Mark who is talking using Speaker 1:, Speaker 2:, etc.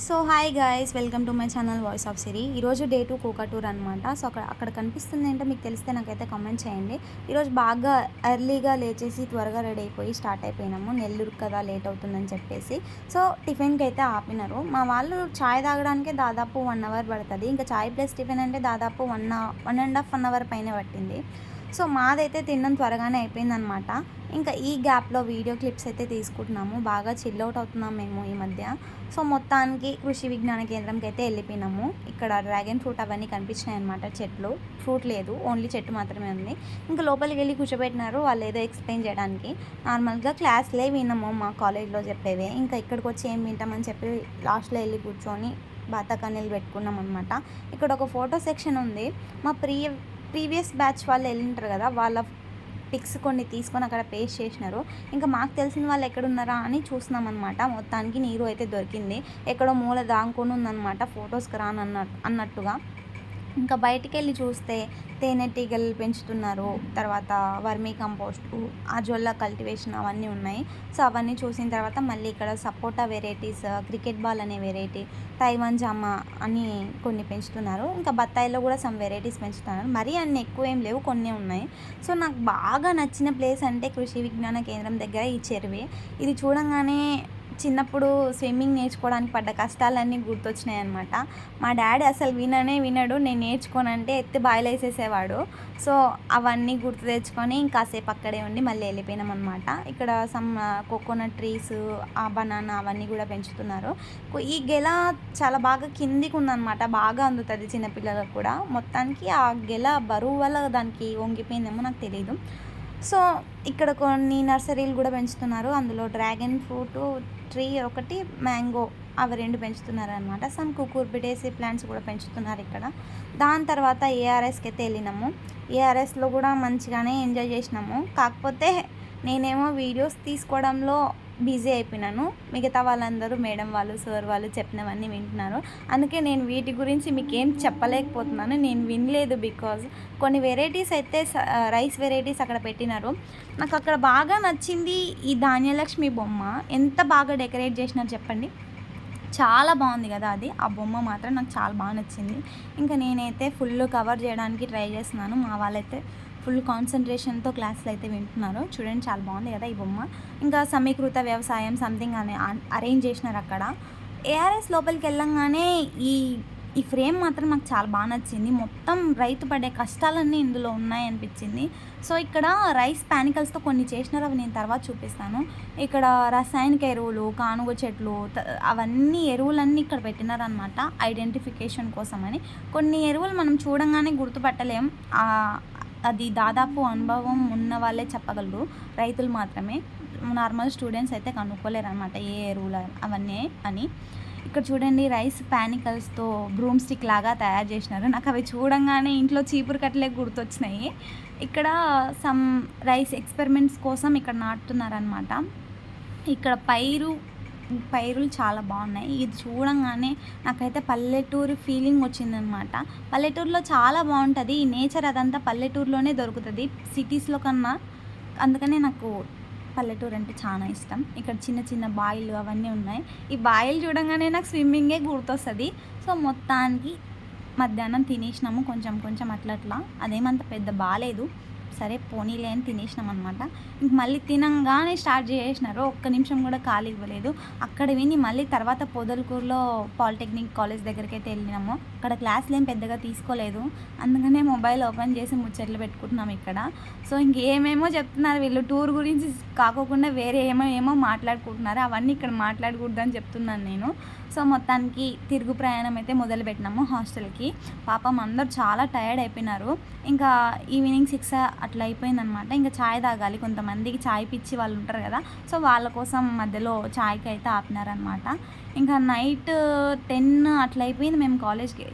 Speaker 1: So hi guys, welcome to my channel voice of Siri. ఈరోజు day 2 కోకటూర్ అనమాట. So అక్కడ కనిపిస్తుంది ఏంటో మీకు తెలిస్తే నాకైతే కామెంట్ చేయండి. ఈరోజు బాగా ఎర్లీగా లేచేసి త్వరగా రెడీ అయిపోయి స్టార్ట్ అయిపోయినాము. నెల్లూరు కదా లేట్ అవుతుందని చెప్పేసి. సో టిఫిన్కి అయితే ఆపినారు. మా వాళ్ళు చాయ్ తాగడానికి దాదాపు 1 అవర్ పడుతుంది. ఇంకా చాయ్ ప్లస్ టిఫిన్ అంటే దాదాపు 1.5 అవర్ పైన పట్టింది. సో మాదైతే తినడం త్వరగానే అయిపోయిందనమాట. ఇంకా ఈ గ్యాప్లో వీడియో క్లిప్స్ అయితే తీసుకుంటున్నాము. బాగా చిల్ అవుట్ అవుతున్నాం మేము ఈ మధ్య. సో మొత్తానికి కృషి విజ్ఞాన కేంద్రంకి అయితే వెళ్ళిపోయినాము. ఇక్కడ డ్రాగన్ ఫ్రూట్ అవన్నీ కనిపించినాయి అనమాట. చెట్లు, ఫ్రూట్ లేదు, ఓన్లీ చెట్టు మాత్రమే ఉంది. ఇంకా లోపలికి వెళ్ళి కూర్చోబెట్టినారు వాళ్ళు ఏదో ఎక్స్ప్లెయిన్ చేయడానికి. నార్మల్గా క్లాస్లే విన్నాము మా కాలేజ్లో చెప్పేవే. ఇంకా ఇక్కడికి వచ్చి ఏం వింటామని చెప్పి లాస్ట్లో వెళ్ళి కూర్చొని బాతకానీలు పెట్టుకున్నాం అనమాట. ఇక్కడ ఒక ఫోటో సెక్షన్ ఉంది. మా ప్రీవియస్ బ్యాచ్ వాళ్ళు వెళ్ళింటారు కదా, వాళ్ళ పిక్స్ కొన్ని తీసుకొని అక్కడ పేస్ట్ చేసినారు. ఇంకా మాకు తెలిసిన వాళ్ళు ఎక్కడున్నారా అని చూస్తున్నాం అనమాట. మొత్తానికి నీరు అయితే దొరికింది. ఎక్కడో మూల దాంకొని ఉందన్నమాట, ఫొటోస్కి అన్నట్టుగా. ఇంకా బయటికి వెళ్ళి చూస్తే తేనెటీగలు పెంచుతున్నారు, తర్వాత వర్మీ కంపోస్టు, అజొల్లా కల్టివేషన్ అవన్నీ ఉన్నాయి. సో అవన్నీ చూసిన తర్వాత మళ్ళీ ఇక్కడ సపోటా వెరైటీస్, క్రికెట్ బాల్ అనే వెరైటీ, తైవాన్ జామ అని కొన్ని పెంచుతున్నారు. ఇంకా బత్తాయిలో కూడా సమ్ వెరైటీస్ పెంచుతున్నారు. మరీ అన్ని ఎక్కువ ఏం లేవు, కొన్ని ఉన్నాయి. సో నాకు బాగా నచ్చిన ప్లేస్ అంటే కృషి విజ్ఞాన కేంద్రం దగ్గర ఈ చెరువే. ఇది చూడంగానే చిన్నప్పుడు స్విమ్మింగ్ నేర్చుకోవడానికి పడ్డ కష్టాలన్నీ గుర్తొచ్చినాయి అనమాట. మా డాడీ అసలు వినడు, నేను నేర్చుకోనంటే ఎత్తి బాయిలు వేసేసేవాడు. సో అవన్నీ గుర్తు తెచ్చుకొని ఇంకాసేపు అక్కడే ఉండి మళ్ళీ వెళ్ళిపోయినాం అనమాట. ఇక్కడ సమ్ కోకోనట్ ట్రీస్, ఆ బనానా అవన్నీ కూడా పెంచుతున్నారు. ఈ గెల చాలా బాగా కిందికి ఉందన్నమాట, బాగా అందుతుంది చిన్నపిల్లలకు కూడా. మొత్తానికి ఆ గెల బరువు వల్ల దానికి వంగిపోయిందేమో నాకు తెలియదు. సో ఇక్కడ కొన్ని నర్సరీలు కూడా పెంచుతున్నారు. అందులో డ్రాగన్ ఫ్రూట్ ట్రీ ఒకటి, మ్యాంగో, అవి 2 పెంచుతున్నారు అనమాట. సమ్ కుకుర్బిటేసి ప్లాంట్స్ కూడా పెంచుతున్నారు ఇక్కడ. దాని తర్వాత ఏఆర్ఎస్కి అయితే వెళ్ళినాము. ఏఆర్ఎస్లో కూడా మంచిగానే ఎంజాయ్ చేసినాము. కాకపోతే నేనేమో వీడియోస్ తీసుకోవడంలో బిజీ అయిపోయినాను. మిగతా వాళ్ళందరూ మేడం వాళ్ళు, సార్ వాళ్ళు చెప్పినవన్నీ వింటున్నారు. అందుకే నేను వీటి గురించి మీకు ఏం చెప్పలేకపోతున్నాను. నేను వినలేదు, బికాజ్ కొన్ని వెరైటీస్ అయితే రైస్ వెరైటీస్ అక్కడ పెట్టినారు. నాకు అక్కడ బాగా నచ్చింది ఈ ధాన్యలక్ష్మి బొమ్మ. ఎంత బాగా డెకరేట్ చేసినారు చెప్పండి, చాలా బాగుంది కదా అది. ఆ బొమ్మ మాత్రం నాకు చాలా బాగా నచ్చింది. ఇంకా నేనైతే ఫుల్ కవర్ చేయడానికి ట్రై చేస్తున్నాను. మా వాళ్ళైతే ఫుల్ కాన్సన్ట్రేషన్తో క్లాసులు అయితే వింటున్నారు. చూడండి, చాలా బాగుంది కదా ఈ బొమ్మ. ఇంకా సమీకృత వ్యవసాయం సంథింగ్ అని అరేంజ్ చేసినారు అక్కడ. ఏఆర్ఎస్ లోపలికి వెళ్ళంగానే ఈ ఫ్రేమ్ మాత్రం నాకు చాలా బాగా నచ్చింది. మొత్తం రైతు పడే కష్టాలన్నీ ఇందులో ఉన్నాయనిపించింది. సో ఇక్కడ రైస్ పానికల్స్తో కొన్ని చేసినారు, అవి నేను తర్వాత చూపిస్తాను. ఇక్కడ రసాయనిక ఎరువులు, కానుగ చెట్లు, అవన్నీ ఎరువులన్నీ ఇక్కడ పెట్టినారనమాట ఐడెంటిఫికేషన్ కోసమని. కొన్ని ఎరువులు మనం చూడంగానే గుర్తుపట్టలేం, అది దాదాపు అనుభవం ఉన్న వాళ్ళే చెప్పగలరు, రైతులు మాత్రమే. నార్మల్ స్టూడెంట్స్ అయితే కనుక్కోలేరు అనమాట ఏ ఎరువులు అవన్నీ అని. ఇక్కడ చూడండి, రైస్ పానికల్స్తో బ్రూమ్ స్టిక్ లాగా తయారు చేసినారు. నాకు అవి చూడంగానే ఇంట్లో చీపురు కట్టలే గుర్తొచ్చినాయి. ఇక్కడ సమ్ రైస్ ఎక్స్పెరిమెంట్స్ కోసం ఇక్కడ నాటుతున్నారనమాట. ఇక్కడ పైరులు చాలా బాగున్నాయి. ఇది చూడంగానే నాకైతే పల్లెటూరు ఫీలింగ్ వచ్చిందనమాట. పల్లెటూరులో చాలా బాగుంటుంది ఈ నేచర్, అదంతా పల్లెటూరులోనే దొరుకుతుంది సిటీస్లో కన్నా. అందుకనే నాకు పల్లెటూరు అంటే చాలా ఇష్టం. ఇక్కడ చిన్న చిన్న బాయిలు అవన్నీ ఉన్నాయి. ఈ బాయిలు చూడంగానే నాకు స్విమ్మింగే గుర్తొస్తుంది. సో మొత్తానికి మధ్యాహ్నం తినేసినాము కొంచెం అట్లా. అదేమంత పెద్ద బాగాలేదు, సరే పోనీలే అని తినేసినాం అనమాట. ఇంక మళ్ళీ తినంగానే స్టార్ట్ చేసినారు, ఒక్క నిమిషం కూడా ఖాళీ ఇవ్వలేదు. అక్కడ విని మళ్ళీ తర్వాత పొదలకూరులో పాలిటెక్నిక్ కాలేజ్ దగ్గరికి అయితే వెళ్ళినాము. అక్కడ క్లాసులు ఏం పెద్దగా తీసుకోలేదు, అందుకనే మొబైల్ ఓపెన్ చేసి ముచ్చట్లు పెట్టుకుంటున్నాం ఇక్కడ. సో ఇంకేమేమో చెప్తున్నారు వీళ్ళు, టూర్ గురించి కాకోకుండా వేరే ఏమో మాట్లాడుకుంటున్నారు. అవన్నీ ఇక్కడ మాట్లాడకూడదని చెప్తున్నాను నేను. సో మొత్తానికి తిరుగు ప్రయాణం అయితే మొదలుపెట్టినాము హాస్టల్కి. పాపం అందరూ చాలా టైర్డ్ అయిపోయినారు. ఇంకా ఈవినింగ్ 6 అట్లా అయిపోయిందనమాట. ఇంకా ఛాయ్ తాగాలి, కొంతమందికి ఛాయ్ పిచ్చి వాళ్ళు ఉంటారు కదా, సో వాళ్ళ కోసం మధ్యలో ఛాయ్కి అయితే ఆపినారనమాట. ఇంకా నైట్ 10 అట్లా అయిపోయింది మేము కాలేజ్కి